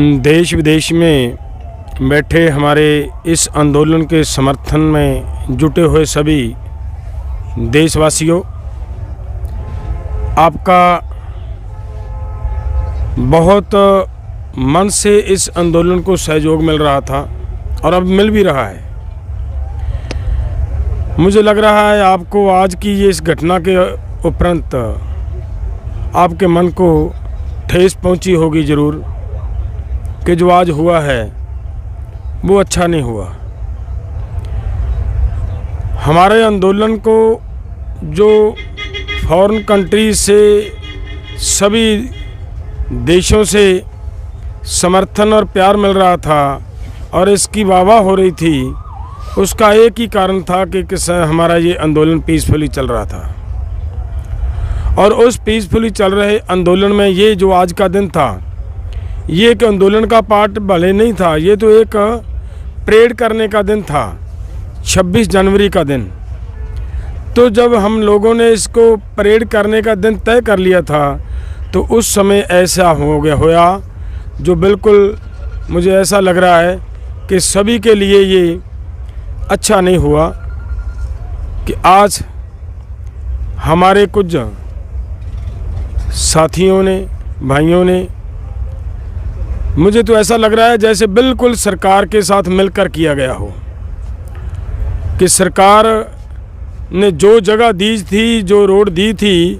देश विदेश में बैठे हमारे इस आंदोलन के समर्थन में जुटे हुए सभी देशवासियों, आपका बहुत मन से इस आंदोलन को सहयोग मिल रहा था और अब मिल भी रहा है। मुझे लग रहा है आपको आज की ये इस घटना के उपरांत आपके मन को ठेस पहुंची होगी ज़रूर कि जो आज हुआ है वो अच्छा नहीं हुआ। हमारे आंदोलन को जो फॉरेन कंट्री से सभी देशों से समर्थन और प्यार मिल रहा था और इसकी वाहवाह हो रही थी, उसका एक ही कारण था कि हमारा ये आंदोलन पीसफुली चल रहा था। और उस पीसफुली चल रहे आंदोलन में ये जो आज का दिन था, ये एक आंदोलन का पार्ट भले नहीं था, ये तो एक परेड करने का दिन था, 26 जनवरी का दिन। तो जब हम लोगों ने इसको परेड करने का दिन तय कर लिया था, तो उस समय ऐसा होया जो बिल्कुल मुझे ऐसा लग रहा है कि सभी के लिए ये अच्छा नहीं हुआ कि आज हमारे कुछ साथियों ने, भाइयों ने, मुझे तो ऐसा लग रहा है जैसे बिल्कुल सरकार के साथ मिलकर किया गया हो, कि सरकार ने जो जगह दी थी, जो रोड दी थी,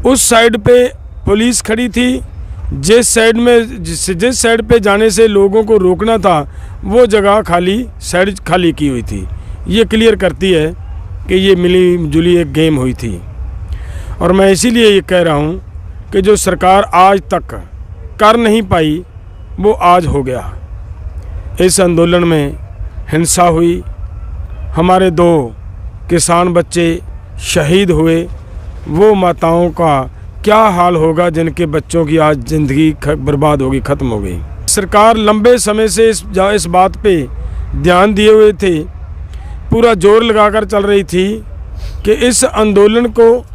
उस साइड पे पुलिस खड़ी थी, जिस साइड पे जाने से लोगों को रोकना था वो जगह साइड खाली की हुई थी। ये क्लियर करती है कि ये मिली जुली एक गेम हुई थी। और मैं इसीलिए ये कह रहा हूँ कि जो सरकार आज तक कर नहीं पाई वो आज हो गया। इस आंदोलन में हिंसा हुई, हमारे 2 किसान बच्चे शहीद हुए, वो माताओं का क्या हाल होगा जिनके बच्चों की आज ज़िंदगी बर्बाद होगी, ख़त्म हो गई। सरकार लंबे समय से इस बात पे ध्यान दिए हुए थे, पूरा जोर लगाकर चल रही थी कि इस आंदोलन को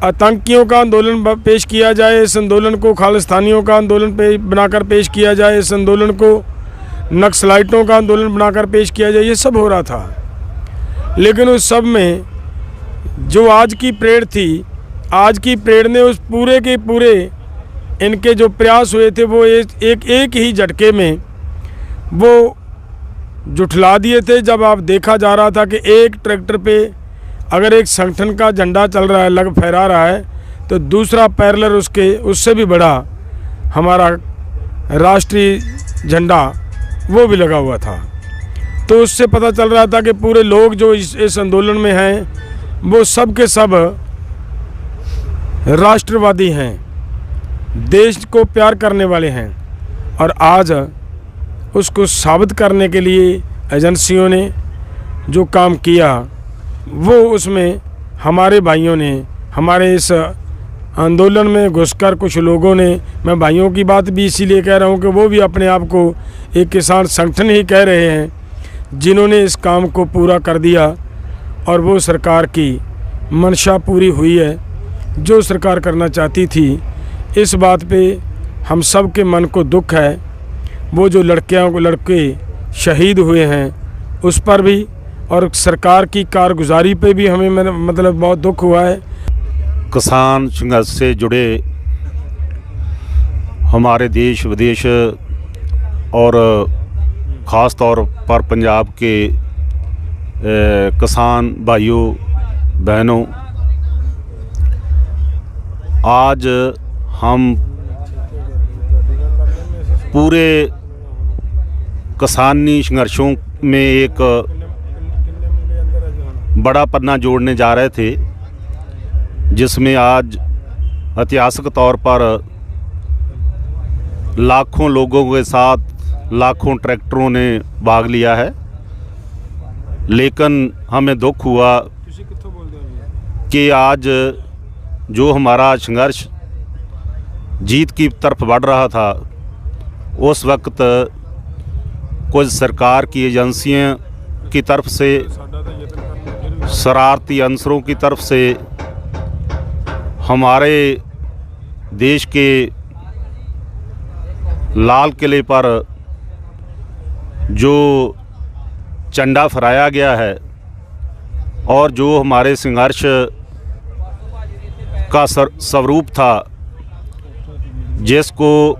आतंकियों का आंदोलन पेश किया जाए, इस आंदोलन को खालिस्तानियों का आंदोलन बनाकर पेश किया जाए, इस आंदोलन को नक्सलाइटों का आंदोलन बनाकर पेश किया जाए। ये सब हो रहा था, लेकिन उस सब में जो आज की परेड थी, आज की परेड ने उस पूरे के पूरे इनके जो प्रयास हुए थे वो एक ही झटके में वो जुठला दिए थे। जब आप देखा जा रहा था कि एक ट्रैक्टर पे अगर एक संगठन का झंडा चल रहा है, फहरा रहा है, तो दूसरा पैरेलल उससे भी बड़ा हमारा राष्ट्रीय झंडा वो भी लगा हुआ था। तो उससे पता चल रहा था कि पूरे लोग जो इस आंदोलन में हैं वो सब के सब राष्ट्रवादी हैं, देश को प्यार करने वाले हैं। और आज उसको साबित करने के लिए एजेंसियों ने जो काम किया, वो उसमें हमारे भाइयों ने, हमारे इस आंदोलन में घुसकर कुछ लोगों ने, मैं भाइयों की बात भी इसीलिए कह रहा हूँ कि वो भी अपने आप को एक किसान संगठन ही कह रहे हैं, जिन्होंने इस काम को पूरा कर दिया। और वो सरकार की मंशा पूरी हुई है, जो सरकार करना चाहती थी। इस बात पे हम सब के मन को दुख है। वो जो लड़के शहीद हुए हैं उस पर भी, और सरकार की कारगुजारी पे भी हमें मतलब बहुत दुख हुआ है। किसान संघर्ष से जुड़े हमारे देश विदेश और ख़ास तौर पर पंजाब के किसान भाइयों बहनों, आज हम पूरे किसानी संघर्षों में एक बड़ा पन्ना जोड़ने जा रहे थे, जिसमें आज ऐतिहासिक तौर पर लाखों लोगों के साथ लाखों ट्रैक्टरों ने भाग लिया है। लेकिन हमें दुख हुआ कि आज जो हमारा संघर्ष जीत की तरफ बढ़ रहा था, उस वक्त कुछ सरकार की एजेंसियों की तरफ से, शरारती अंसरों की तरफ से हमारे देश के लाल किले पर जो झंडा फहराया गया है और जो हमारे संघर्ष का स्वरूप था, जिसको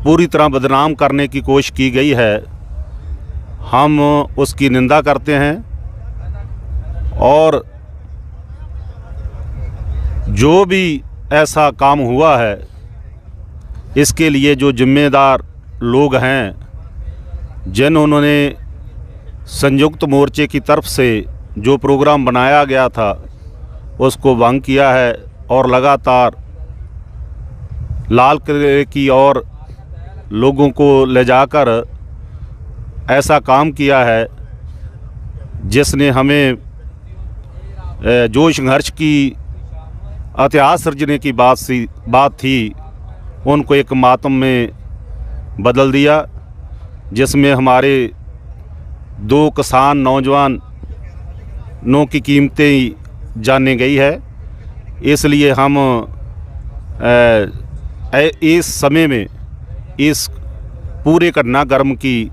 पूरी तरह बदनाम करने की कोशिश की गई है, हम उसकी निंदा करते हैं। और जो भी ऐसा काम हुआ है, इसके लिए जो जिम्मेदार लोग हैं, जिन्होंने संयुक्त मोर्चे की तरफ से जो प्रोग्राम बनाया गया था उसको भंग किया है और लगातार लाल किले की ओर लोगों को ले जाकर ऐसा काम किया है जिसने हमें जो संघर्ष की इतिहास सृजने की बात थी, उनको एक मातम में बदल दिया, जिसमें हमारे 2 किसान नौजवानों की कीमतें जाने गई है। इसलिए हम इस समय में इस पूरे घटनाक्रम की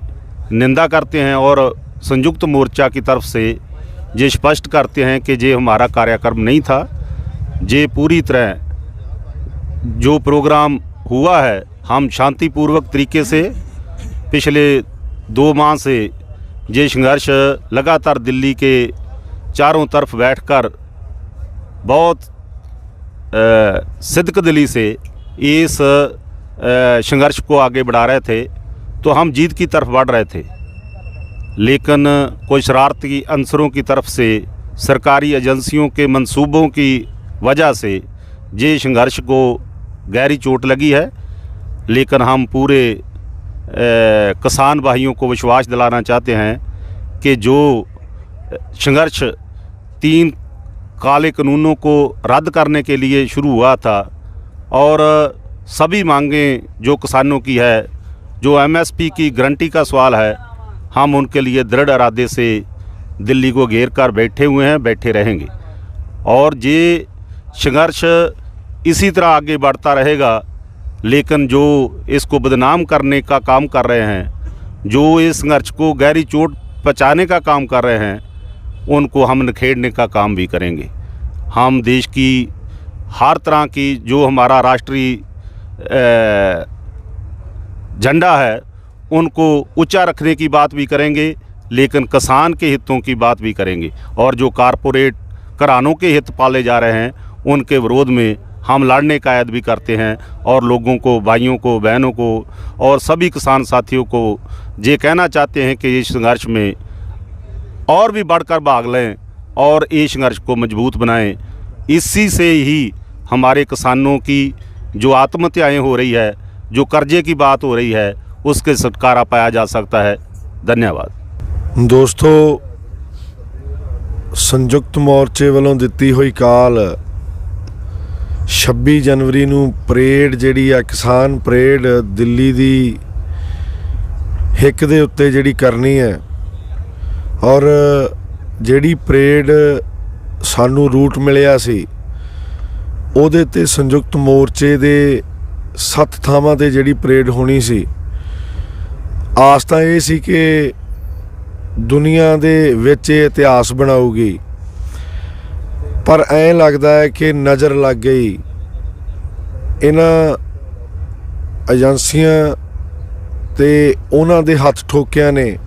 निंदा करते हैं और संयुक्त मोर्चा की तरफ से ये स्पष्ट करते हैं कि ये हमारा कार्यक्रम नहीं था। ये पूरी तरह जो प्रोग्राम हुआ है, हम शांतिपूर्वक तरीके से पिछले 2 माह से ये संघर्ष लगातार दिल्ली के चारों तरफ बैठकर बहुत सिद्क़दिली से इस संघर्ष को आगे बढ़ा रहे थे, तो हम जीत की तरफ बढ़ रहे थे। लेकिन कुछ शरारती अंसरों की तरफ से, सरकारी एजेंसियों के मंसूबों की वजह से ये संघर्ष को गहरी चोट लगी है। लेकिन हम पूरे किसान भाइयों को विश्वास दिलाना चाहते हैं कि जो संघर्ष 3 काले कानूनों को रद्द करने के लिए शुरू हुआ था और सभी मांगें जो किसानों की है, जो एमएसपी की गारंटी का सवाल है, हम उनके लिए दृढ़ इरादे से दिल्ली को घेर कर बैठे हुए हैं, बैठे रहेंगे। और ये संघर्ष इसी तरह आगे बढ़ता रहेगा। लेकिन जो इसको बदनाम करने का काम कर रहे हैं, जो इस संघर्ष को गहरी चोट पहुंचाने का काम कर रहे हैं, उनको हम निखेरने का काम भी करेंगे। हम देश की हर तरह की जो हमारा राष्ट्रीय झंडा है, उनको ऊंचा रखने की बात भी करेंगे, लेकिन किसान के हितों की बात भी करेंगे। और जो कारपोरेट घरानों के हित पाले जा रहे हैं, उनके विरोध में हम लड़ने का ऐद भी करते हैं। और लोगों को, भाइयों को, बहनों को और सभी किसान साथियों को ये कहना चाहते हैं कि इस संघर्ष में और भी बढ़कर भाग लें और इस संघर्ष को मजबूत बनाएं। इसी से ही हमारे किसानों की जो आत्महत्याएं हो रही है, जो कर्जे की बात हो रही है, उसके छुटकारा पाया जा सकता है। धन्यवाद। दोस्तों, संयुक्त मोर्चे वालों दिती हुई काल 26 जनवरी ਨੂੰ ਪਰੇਡ ਜਿਹੜੀ ਆ, ਕਿਸਾਨ ਪਰੇਡ ਦਿੱਲੀ ਦੀ ਹਿੱਕ ਦੇ ਉੱਤੇ ਜਿਹੜੀ ਕਰਨੀ ਹੈ। ਔਰ ਜਿਹੜੀ ਪਰੇਡ ਸਾਨੂੰ ਰੂਟ ਮਿਲਿਆ ਸੀ, ਉਹਦੇ ਤੇ ਸੰਯੁਕਤ ਮੋਰਚੇ ਦੇ 7 ਥਾਵਾਂ ਤੇ ਜਿਹੜੀ ਪਰੇਡ ਹੋਣੀ ਸੀ। ਆਸ ਤਾਂ ਇਹ ਸੀ ਕਿ ਦੁਨੀਆ ਦੇ ਵਿੱਚ ਇਹ ਇਤਿਹਾਸ ਬਣਾਊਗੀ, पर ऐं लगता है कि नज़र लग गई इन्हां एजेंसियां ते उन्हां दे हथ ठोकियां ने।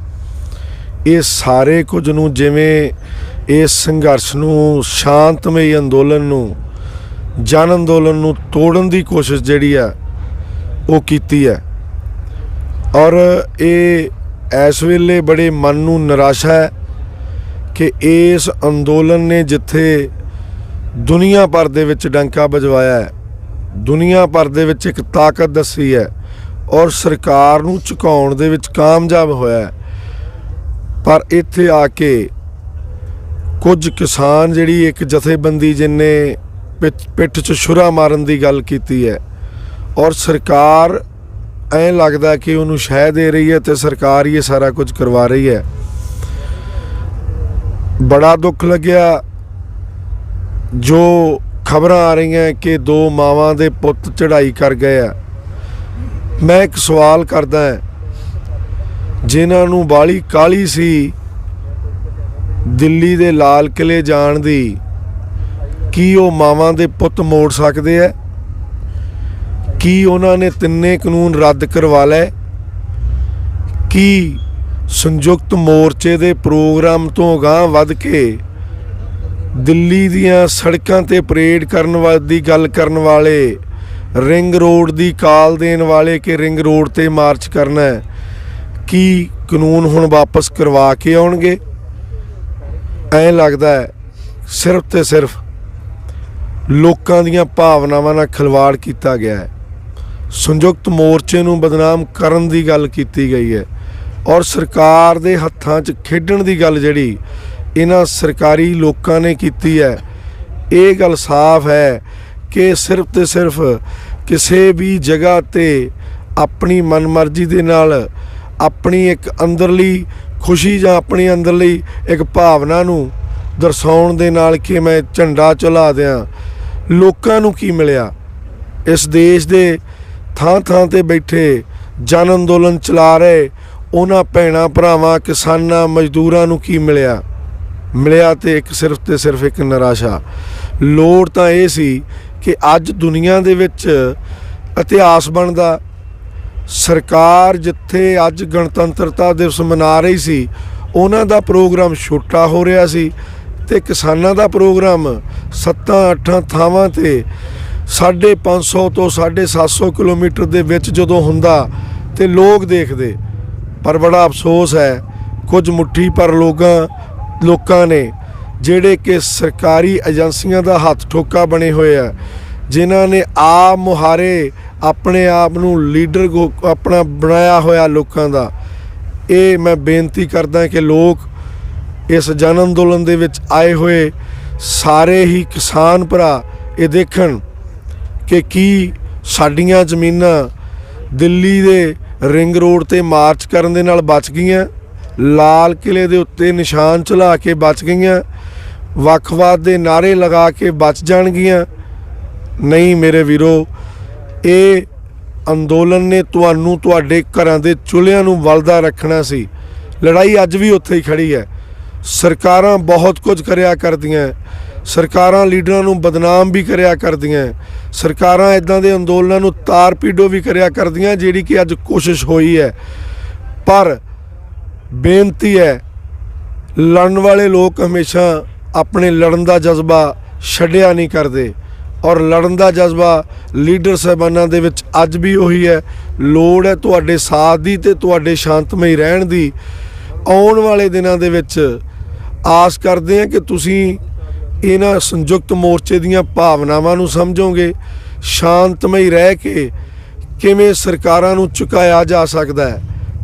ये सारे कुछ नूं जिवें इस संघर्ष नूं, शांतमई अंदोलन नूं, जन अंदोलन नूं तोड़न दी कोशिश जिहड़ी है वो कीती है। और ये इस वेले बड़े मन नूं निराशा है कि इस अंदोलन ने जिथे दुनिया भर दे विच डंका बजवाया है, दुनिया भर दे विच एक ताकत दसी है और सरकार नूं झुकाउण दे विच कामयाब होया है, पर इत्थे आके कुछ किसान जिहड़ी एक जथेबंदी जिन्ने पिठ च छुरा मारन दी गल कीती है और सरकार ऐं लगदा कि उहनूं शह दे रही है तो सरकार ये सारा कुछ करवा रही है। बड़ा दुख लग्या जो खबर आ रही हैं कि 2 मावां दे पुत चढ़ाई कर गए हैं। मैं एक सवाल करदा है, जिन्हां नूं बाली काली सी दिल्ली दे लाल किले जाण दी, की वो मावां दे पुੱਤ मोड़ सकदे है? की उन्हां ने तिन्ने कानून रद्द करवा लए? की संयुक्त मोर्चे दे प्रोग्राम तो अगांह वध के दिल्ली दियां सड़कां ते परेड करन दी गल करन वाले, रिंग रोड दी काल देन वाले कि रिंग रोड ते मार्च करना है, की कानून हुण वापस करवा के आउणगे? ऐ लगदा है सिर्फ ते सिर्फ लोकां दीयां भावनावां नाल खिलवाड़ कीता गया है। संयुक्त मोर्चे नूं बदनाम करन दी गल कीती गई है और सरकार दे हत्थां 'च खेडण दी गल जिहड़ी इन्हां सरकारी लोकां ने कीती है, ये गल साफ है कि सिर्फ ते सिर्फ किसी भी जगह ते अपनी मनमर्जी दे नाल अपनी एक अंदरली खुशी जां अपनी अंदरली एक भावना नूं दर्शाउण दे नाल कि मैं झंडा चला दियां। लोकां नूं की मिलिया? इस देश दे ਥਾਂ ਥਾਂ ਤੇ ਬੈਠੇ ਜਨ ਅੰਦੋਲਨ ਚਲਾ ਰਹੇ ਉਹਨਾਂ ਭੈਣਾਂ ਭਰਾਵਾਂ ਕਿਸਾਨਾਂ ਮਜ਼ਦੂਰਾਂ ਨੂੰ ਕੀ ਮਿਲਿਆ? ਮਿਲਿਆ ਤੇ ਇੱਕ ਸਿਰਫ ਤੇ ਸਿਰਫ ਇੱਕ ਨਿਰਾਸ਼ਾ। ਲੋੜ ਤਾਂ ਇਹ ਸੀ ਕਿ ਅੱਜ ਦੁਨੀਆ ਦੇ ਵਿੱਚ ਇਤਿਹਾਸ ਬਣਦਾ। ਸਰਕਾਰ ਜਿੱਥੇ ਅੱਜ ਗਣਤੰਤਰਤਾ ਦਿਵਸ ਮਨਾ ਰਹੀ ਸੀ, ਉਹਨਾਂ ਦਾ ਪ੍ਰੋਗਰਾਮ ਛੋਟਾ ਹੋ ਰਿਹਾ ਸੀ ਤੇ ਕਿਸਾਨਾਂ ਦਾ ਪ੍ਰੋਗਰਾਮ 7-8 ਥਾਵਾਂ ਤੇ 550 ਤੋਂ 750 ਕਿਲੋਮੀਟਰ ਦੇ ਵਿੱਚ ਜਦੋਂ ਹੁੰਦਾ ਤੇ ਲੋਕ ਦੇਖਦੇ। ਪਰ ਬੜਾ ਅਫਸੋਸ ਹੈ, ਕੁਝ ਮੁੱਠੀ ਪਰ ਲੋਕਾਂ ਨੇ ਜਿਹੜੇ ਕਿ ਸਰਕਾਰੀ ਏਜੰਸੀਆਂ ਦਾ ਹੱਥ ਠੋਕਾ ਬਣੇ ਹੋਏ ਆ, ਜਿਨ੍ਹਾਂ ਨੇ ਆਪ ਮੁਹਾਰੇ ਆਪਣੇ ਆਪ ਨੂੰ ਲੀਡਰ ਆਪਣਾ ਬਣਾਇਆ ਹੋਇਆ ਲੋਕਾਂ ਦਾ। ਇਹ ਮੈਂ ਬੇਨਤੀ ਕਰਦਾ ਕਿ ਲੋਕ ਇਸ ਜਨ ਅੰਦੋਲਨ ਦੇ ਵਿੱਚ ਆਏ ਹੋਏ ਸਾਰੇ ਹੀ ਕਿਸਾਨ ਭਰਾ ਇਹ ਦੇਖਣ कि की साडियां ਜ਼ਮੀਨਾਂ दिल्ली दे रिंग रोड ते मार्च करन दे नाल बच गईयां, लाल किले दे उत्ते निशान चला के बच गईयां, वक्खवाद दे नारे लगा के बच जाणगियां? नहीं मेरे वीरो, ये अंदोलन ने तुहानूं तुहाडे घरां दे चुल्हिਆਂ नूं वलदा रखना सी। लड़ाई अज भी उत्थे ही खड़ी है। सरकारां बहुत कुछ करिया करदियां, सरकारां लीडरां नूं बदनाम भी करिया करदियां, सरकारां इदां दे अंदोलनां नूं तार पीडो भी करिया करदियां, जिहड़ी कि अज कोशिश होई है। पर बेनती है, लड़न वाले लोग हमेशा अपने लड़न दा जज्बा छड्डिया नहीं करदे और लड़न दा जज्बा लीडर साहिबानां दे विच अज भी उही है। लोड़ है तुहाडे साथ दी ते तुहाडे शांतमई रहण दी। आउण वाले दिनां दे विच आस करदे हां कि तुसीं इन्हां संयुक्त मोर्चे दीयां भावनावां नूं समझोगे, शांतमई रह के किवें सरकारां नूं झुकाया जा सकदा है।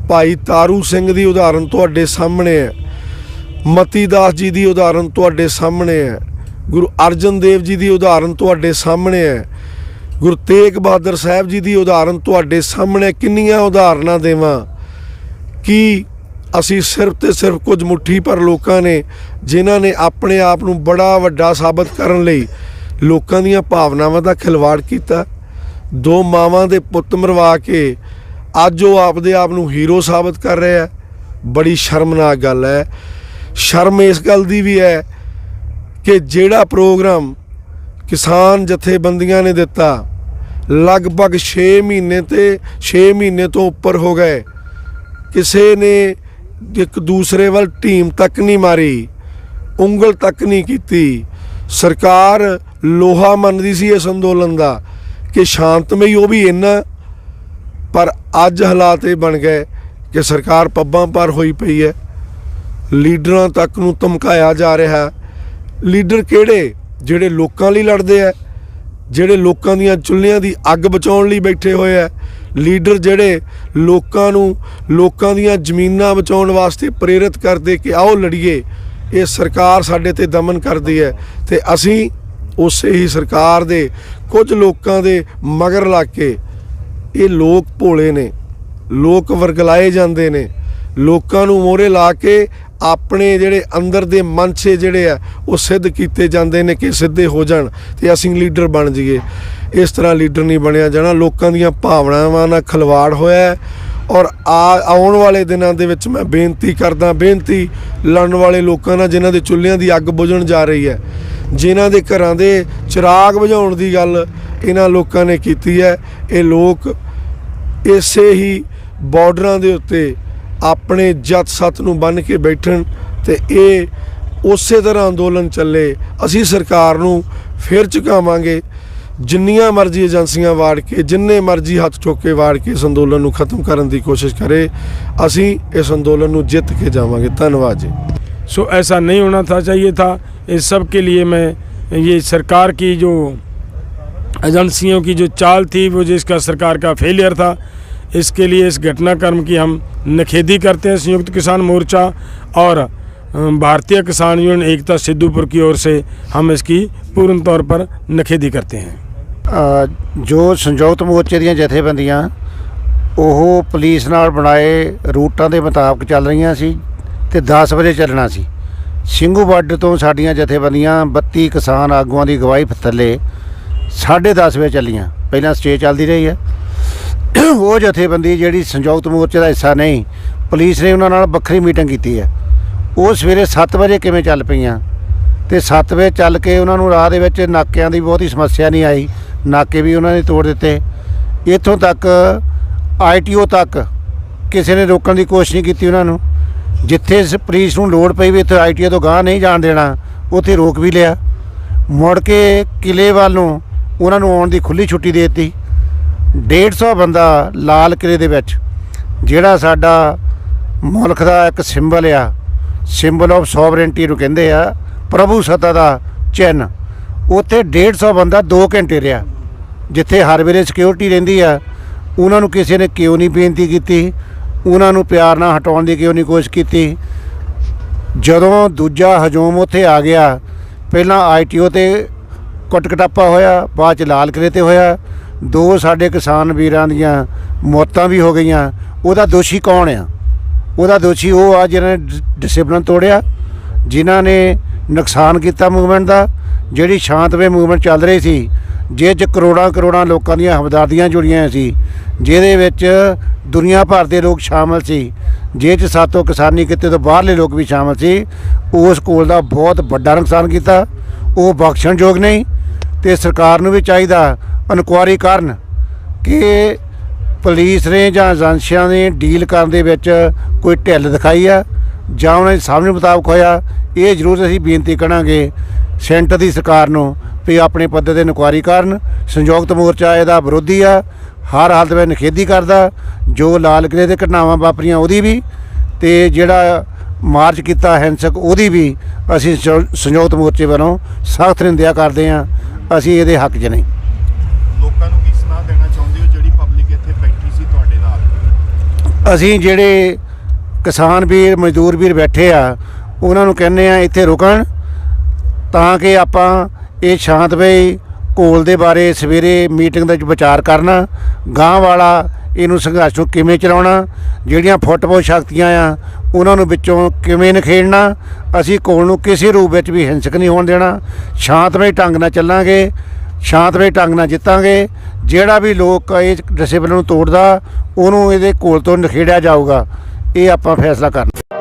भाई तारू सिंह दी उदाहरण तुहाडे सामणे है, मती दास जी दी उदाहरण तुहाडे सामणे है, गुरु अर्जन देव जी दी उदाहरण तुहाडे सामणे है, गुरु तेग बहादुर साहब जी दी उदाहरण तुहाडे सामणे। किन्नियां उदाहरणां देवां कि ਅਸੀਂ ਸਿਰਫ ਤੇ ਸਿਰਫ ਕੁਝ ਮੁੱਠੀ ਪਰ ਲੋਕਾਂ ਨੇ ਜਿਨ੍ਹਾਂ ਨੇ ਆਪਣੇ ਆਪ ਨੂੰ ਬੜਾ ਵੱਡਾ ਸਾਬਤ ਕਰਨ ਲਈ ਲੋਕਾਂ ਦੀਆਂ ਭਾਵਨਾਵਾਂ ਦਾ ਖਿਲਵਾੜ ਕੀਤਾ। ਦੋ ਮਾਵਾਂ ਦੇ ਪੁੱਤ ਮਰਵਾ ਕੇ ਅੱਜ ਉਹ ਆਪਦੇ ਆਪ ਨੂੰ ਹੀਰੋ ਸਾਬਤ ਕਰ ਰਿਹਾ। ਬੜੀ ਸ਼ਰਮਨਾਕ ਗੱਲ ਹੈ। ਸ਼ਰਮ ਇਸ ਗੱਲ ਦੀ ਵੀ ਹੈ ਕਿ ਜਿਹੜਾ ਪ੍ਰੋਗਰਾਮ ਕਿਸਾਨ ਜਥੇਬੰਦੀਆਂ ਨੇ ਦਿੱਤਾ, ਲਗਭਗ 6 ਮਹੀਨੇ ਤੋਂ ਉੱਪਰ ਹੋ ਗਏ, ਕਿਸੇ ਨੇ एक दूसरे वाल टीम तक नहीं मारी, उंगल तक नहीं की। सरकार लोहा मनदी सी इस अंदोलन का कि शांतमई वो भी इन्ना, पर अज हालात ये बन गए कि सरकार पब्बां पर होई पई है। लीडरां तक नूं धमकाया जा रहा। लीडर किहड़े? जिहड़े लोकां लई लड़दे है, जिहड़े लोकां दीयां चुल्हिਆਂ दी अग बचाउण लई बैठे होए है। लीडर जिहड़े लोकां दीयां ਜ਼ਮੀਨਾਂ बचाउण वास्ते प्रेरित करदे कि आओ लड़ीए, ये सरकार साडे ते दमन करदी है ते असीं उसे ही सरकार दे कुछ लोकां दे मगर लग के। ये लोग भोले ने, लोक वरगलाए जांदे ने, लोकां नूं मोहरे ला के ਆਪਣੇ ਜਿਹੜੇ ਅੰਦਰ ਦੇ ਮਨਸ਼ੇ ਜਿਹੜੇ ਆ ਉਹ ਸਿੱਧ ਕੀਤੇ ਜਾਂਦੇ ਨੇ ਕਿ ਸਿੱਧੇ ਹੋ ਜਾਣ ਤੇ ਅਸੀਂ ਲੀਡਰ ਬਣ ਜਾਈਏ। ਇਸ ਤਰ੍ਹਾਂ ਲੀਡਰ ਨਹੀਂ ਬਣਿਆ ਜਾਣਾ। ਲੋਕਾਂ ਦੀਆਂ ਭਾਵਨਾਵਾਂ ਨਾਲ ਖਿਲਵਾੜ ਹੋਇਆ ਹੈ ਔਰ ਆਉਣ ਵਾਲੇ ਦਿਨਾਂ ਦੇ ਵਿੱਚ ਮੈਂ ਬੇਨਤੀ ਲੜਨ ਵਾਲੇ ਲੋਕਾਂ ਨਾਲ, ਜਿਨ੍ਹਾਂ ਦੇ ਚੁੱਲ੍ਹਿਆਂ ਦੀ ਅੱਗ ਬੁਝਣ ਜਾ ਰਹੀ ਹੈ, ਜਿਨ੍ਹਾਂ ਦੇ ਘਰਾਂ ਦੇ ਚਿਰਾਗ ਬੁਝਾਉਣ ਦੀ ਗੱਲ ਇਹਨਾਂ ਲੋਕਾਂ ਨੇ ਕੀਤੀ ਹੈ, ਇਹ ਲੋਕ ਇਸੇ ਹੀ ਬਾਰਡਰਾਂ ਦੇ ਉੱਤੇ ਆਪਣੇ ਜੱਤ ਸੱਤ ਨੂੰ ਬੰਨ੍ਹ ਕੇ ਬੈਠਣ ਤੇ ਇਹ ਉਸੇ ਤਰ੍ਹਾਂ ਅੰਦੋਲਨ ਚੱਲੇ। ਅਸੀਂ ਸਰਕਾਰ ਨੂੰ ਫਿਰ ਝੁਕਾਵਾਂਗੇ, ਜਿੰਨੀਆਂ ਮਰਜ਼ੀ ਏਜੰਸੀਆਂ ਵਾੜ ਕੇ, ਜਿੰਨੇ ਮਰਜ਼ੀ ਹੱਥ ਠੋਕੇ ਵਾੜ ਕੇ ਇਸ ਅੰਦੋਲਨ ਨੂੰ ਖਤਮ ਕਰਨ ਦੀ ਕੋਸ਼ਿਸ਼ ਕਰੇ। ਅਸੀਂ ਇਸ ਅੰਦੋਲਨ ਨੂੰ ਜਿੱਤ ਕੇ ਜਾਵਾਂਗੇ। ਧੰਨਵਾਦ ਜੀ। सो ऐसा नहीं होना था चाहिए था। इस सब के लिए मैं ये सरकार की जो एजेंसियों की जो चाल थी वो जिसका सरकार का फेलियर था, इसके लिए इस घटनाक्रम की हम निखेधी करते हैं। संयुक्त किसान मोर्चा और भारतीय किसान यूनियन एकता सिद्धूपुर की ओर से हम इसकी पूर्ण तौर पर निखेधी करते हैं। जो संयुक्त मोर्चे ਦੀਆਂ ਜਥੇਬੰਦੀਆਂ ਉਹ ਪੁਲਿਸ ਨਾਲ ਬਣਾਏ ਰੂਟਾਂ ਦੇ ਮੁਤਾਬਕ ਚੱਲ ਰਹੀਆਂ ਸੀ ਤੇ 10 ਵਜੇ ਚੱਲਣਾ ਸੀ। ਸਿੰਘੂ ਬਾਰਡਰ ਤੋਂ ਸਾਡੀਆਂ ਜਥੇਬੰਦੀਆਂ 32 ਕਿਸਾਨ ਆਗੂਆਂ ਦੀ ਅਗਵਾਈ ਥੱਲੇ 10:30 ਵਜੇ ਚੱਲੀਆਂ। ਪਹਿਲਾਂ ਸਟੇਜ ਚੱਲਦੀ ਰਹੀ ਹੈ। ਉਹ ਜਥੇਬੰਦੀ ਜਿਹੜੀ ਸੰਯੁਕਤ ਮੋਰਚੇ ਦਾ ਹਿੱਸਾ ਨਹੀਂ, ਪੁਲਿਸ ਨੇ ਉਹਨਾਂ ਨਾਲ ਵੱਖਰੀ ਮੀਟਿੰਗ ਕੀਤੀ ਹੈ। ਉਹ ਸਵੇਰੇ 7 ਵਜੇ ਕਿਵੇਂ ਚੱਲ ਪਈਆਂ ਤੇ 7 ਵਜੇ ਚੱਲ ਕੇ ਉਹਨਾਂ ਨੂੰ ਰਾਹ ਦੇ ਵਿੱਚ ਨਾਕਿਆਂ ਦੀ ਬਹੁਤੀ ਸਮੱਸਿਆ ਨਹੀਂ ਆਈ। ਨਾਕੇ ਵੀ ਉਹਨਾਂ ਨੇ ਤੋੜ ਦਿੱਤੇ। ਇੱਥੋਂ ਤੱਕ ITO ਤੱਕ ਕਿਸੇ ਨੇ ਰੋਕਣ ਦੀ ਕੋਸ਼ਿਸ਼ ਨਹੀਂ ਕੀਤੀ ਉਹਨਾਂ ਨੂੰ। ਜਿੱਥੇ ਪੁਲਿਸ ਨੂੰ ਲੋੜ ਪਈ ਵੀ ਇੱਥੇ ITO ਤੋਂ ਗਾਂਹ ਨਹੀਂ ਜਾਣ ਦੇਣਾ, ਉੱਥੇ ਰੋਕ ਵੀ ਲਿਆ। ਮੁੜ ਕੇ ਕਿਲੇ ਵੱਲ ਨੂੰ ਉਹਨਾਂ ਨੂੰ ਆਉਣ ਦੀ ਖੁੱਲ੍ਹੀ ਛੁੱਟੀ ਦੇ ਦਿੱਤੀ। 150 ਬੰਦਾ ਲਾਲ ਕਿਲੇ ਦੇ ਵਿੱਚ, ਜਿਹੜਾ ਸਾਡਾ ਮੁਲਕ ਦਾ ਇੱਕ ਸਿੰਬਲ ਆ, ਸਿੰਬਲ ਆਫ ਸੋਵਰੇਨਟੀ ਨੂੰ ਕਹਿੰਦੇ ਆ, ਪ੍ਰਭੂ ਸੱਤਾ ਦਾ ਚਿੰਨ੍ਹ, ਉੱਥੇ 150 ਬੰਦਾ 2 ਘੰਟੇ ਰਿਹਾ। ਜਿੱਥੇ ਹਰ ਵੇਲੇ ਸਿਕਿਉਰਿਟੀ ਰਹਿੰਦੀ ਆ, ਉਹਨਾਂ ਨੂੰ ਕਿਸੇ ਨੇ ਕਿਉਂ ਨਹੀਂ ਬੇਨਤੀ ਕੀਤੀ, ਉਹਨਾਂ ਨੂੰ ਪਿਆਰ ਨਾਲ ਹਟਾਉਣ ਦੀ ਕਿਉਂ ਨਹੀਂ ਕੋਸ਼ਿਸ਼ ਕੀਤੀ। ਜਦੋਂ ਦੂਜਾ ਹਜੂਮ ਉੱਥੇ ਆ ਗਿਆ, ਪਹਿਲਾਂ ITO ਤੇ ਕੁੱਟ-ਕਟਾਪਾ ਹੋਇਆ, ਬਾਅਦ 'ਚ ਲਾਲ ਕਿਲੇ 'ਤੇ ਹੋਇਆ। 2 ਸਾਡੇ ਕਿਸਾਨ ਵੀਰਾਂ ਦੀਆਂ ਮੌਤਾਂ ਵੀ ਹੋ ਗਈਆਂ। ਉਹਦਾ ਦੋਸ਼ੀ ਕੌਣ ਆ? ਉਹਦਾ ਦੋਸ਼ੀ ਉਹ ਆ ਜਿਹਨਾਂ ਨੇ ਡਿਸਿਪਲਿਨ ਤੋੜਿਆ, ਜਿਨ੍ਹਾਂ ਨੇ ਨੁਕਸਾਨ ਕੀਤਾ ਮੂਵਮੈਂਟ ਦਾ। ਜਿਹੜੀ ਸ਼ਾਂਤਮਈ ਮੂਵਮੈਂਟ ਚੱਲ ਰਹੀ ਸੀ, ਜਿਸ 'ਚ ਕਰੋੜਾਂ ਲੋਕਾਂ ਦੀਆਂ ਹਮਦਰਦੀਆਂ ਜੁੜੀਆਂ ਸੀ, ਜਿਹਦੇ ਵਿੱਚ ਦੁਨੀਆ ਭਰ ਦੇ ਲੋਕ ਸ਼ਾਮਲ ਸੀ, ਜਿਸ 'ਚ ਸਾਤੋਂ ਕਿਸਾਨੀ ਕਿੱਤੇ ਤੋਂ ਬਾਹਰਲੇ ਲੋਕ ਵੀ ਸ਼ਾਮਲ ਸੀ, ਉਸ ਕੋਲ ਦਾ ਬਹੁਤ ਵੱਡਾ ਨੁਕਸਾਨ ਕੀਤਾ। ਉਹ ਬਖਸ਼ਣਯੋਗ ਨਹੀਂ ਤੇ ਸਰਕਾਰ ਨੂੰ ਵੀ ਚਾਹੀਦਾ ਇਨਕੁਆਇਰੀ ਕਰਨ ਕਿ ਪੁਲਿਸ ਨੇ ਜਾਂ ਏਜੰਸੀਆਂ ਨੇ ਡੀਲ ਕਰਨ ਦੇ ਵਿੱਚ ਕੋਈ ਢਿੱਲ ਦਿਖਾਈ ਆ ਜਾਂ ਉਹਨਾਂ ਦੇ ਸਾਹਮਣੇ ਮੁਤਾਬਕ ਹੋਇਆ। ਇਹ ਜ਼ਰੂਰ ਅਸੀਂ ਬੇਨਤੀ ਕਰਾਂਗੇ ਸੈਂਟਰ ਦੀ ਸਰਕਾਰ ਨੂੰ ਵੀ ਆਪਣੇ ਪੱਧਰ 'ਤੇ ਇਨਕੁਆਇਰੀ ਕਰਨ। ਸੰਯੁਕਤ ਮੋਰਚਾ ਇਹਦਾ ਵਿਰੋਧੀ ਆ, ਹਰ ਹਾਲਤ ਵਿੱਚ ਨਿਖੇਧੀ ਕਰਦਾ। ਜੋ ਲਾਲ ਕਿਲੇ 'ਤੇ ਘਟਨਾਵਾਂ ਵਾਪਰੀਆਂ ਉਹਦੀ ਵੀ, ਤੇ ਜਿਹੜਾ ਮਾਰਚ ਕੀਤਾ ਹਿੰਸਕ ਉਹਦੀ ਵੀ ਅਸੀਂ ਸੰਯੁਕਤ ਮੋਰਚੇ ਵੱਲੋਂ ਸਖਤ ਨਿੰਦਿਆ ਕਰਦੇ ਹਾਂ। ਅਸੀਂ ਇਹਦੇ ਹੱਕ 'ਚ ਨਹੀਂ। ਲੋਕਾਂ ਨੂੰ ਕੀ ਸੁਣਾ ਦੇਣਾ ਚਾਹੁੰਦੇ ਹੋ ਜਿਹੜੀ ਪਬਲਿਕ ਇੱਥੇ ਬੈਠੀ ਸੀ ਤੁਹਾਡੇ ਨਾਲ? ਅਸੀਂ ਜਿਹੜੇ ਕਿਸਾਨ ਵੀਰ, ਮਜ਼ਦੂਰ ਵੀਰ ਬੈਠੇ ਆ, ਉਹਨਾਂ ਨੂੰ ਕਹਿੰਦੇ ਆ ਇੱਥੇ ਰੁਕਣ, ਤਾਂ ਕਿ ਆਪਾਂ ਇਹ ਸ਼ਾਂਤਮਈ ਘੋਲ ਦੇ ਬਾਰੇ ਸਵੇਰੇ ਮੀਟਿੰਗ ਦੇ ਵਿੱਚ ਵਿਚਾਰ ਕਰਨਾ। ਗਾਂਹ ਵਾਲਾ ਇਹਨੂੰ ਸੰਘਰਸ਼ ਨੂੰ ਕਿਵੇਂ ਚਲਾਉਣਾ, ਜਿਹੜੀਆਂ ਫੁੱਟਬਾਲ ਸ਼ਕਤੀਆਂ ਆ ਉਹਨਾਂ ਨੂੰ ਵਿੱਚੋਂ ਕਿਵੇਂ ਨਿਖੇੜਨਾ। ਅਸੀਂ ਘੋਲ ਨੂੰ ਕਿਸੇ ਰੂਪ ਵਿੱਚ ਵੀ ਹਿੰਸਕ ਨਹੀਂ ਹੋਣ ਦੇਣਾ। ਸ਼ਾਂਤਮਈ ਢੰਗ ਨਾਲ ਚੱਲਾਂਗੇ, ਸ਼ਾਂਤਮਈ ਢੰਗ ਨਾਲ ਜਿੱਤਾਂਗੇ। ਜਿਹੜਾ ਵੀ ਲੋਕ ਇਹ ਡਿਸਿਪਲਿਨ ਨੂੰ ਤੋੜਦਾ, ਉਹਨੂੰ ਇਹਦੇ ਘੋਲ ਤੋਂ ਨਿਖੇੜਿਆ ਜਾਊਗਾ। ਇਹ ਆਪਾਂ ਫੈਸਲਾ ਕਰਨਾ।